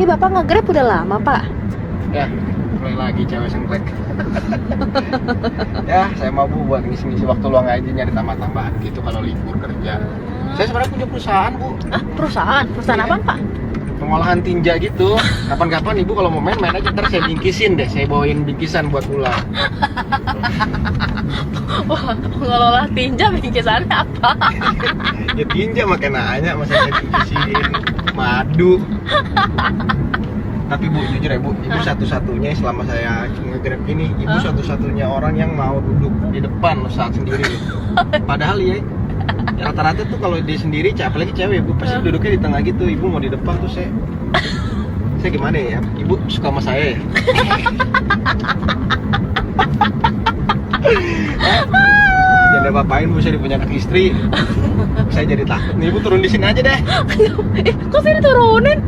Ini Bapak nge-Grab udah lama, Pak? Ya, mulai lagi cewek sengklek. Ya, saya mau Bu buat ngisi-ngisi waktu luang aja nyari tambah-tambahan gitu kalau libur kerja. Saya sebenarnya punya perusahaan, Bu. Ah, perusahaan? Perusahaan Iya. apaan, Pak? Pengolahan tinja gitu. Kapan-kapan Ibu kalau mau main aja, ntar saya bingkisin deh. Saya bawain bingkisan buat pulang. Wah, pengelola tinja bingkisannya apa? Ya tinja makin nanya, masa saya bingkisin madu. Tapi Bu, jujur ya Bu, Ibu satu-satunya selama saya nge-Grab ini, Ibu satu-satunya orang yang mau duduk di depan saat sendiri. Padahal ya, rata-rata tuh kalau dia sendiri, apalagi cewek, Bu pasti duduknya di tengah gitu. Ibu mau di depan tuh saya gimana ya? Ibu suka sama saya ya? Jangan apa-apain Bu, saya punya anak istri. Saya jadi takut nih, Ibu turun di sini aja deh. Kok saya diturunin?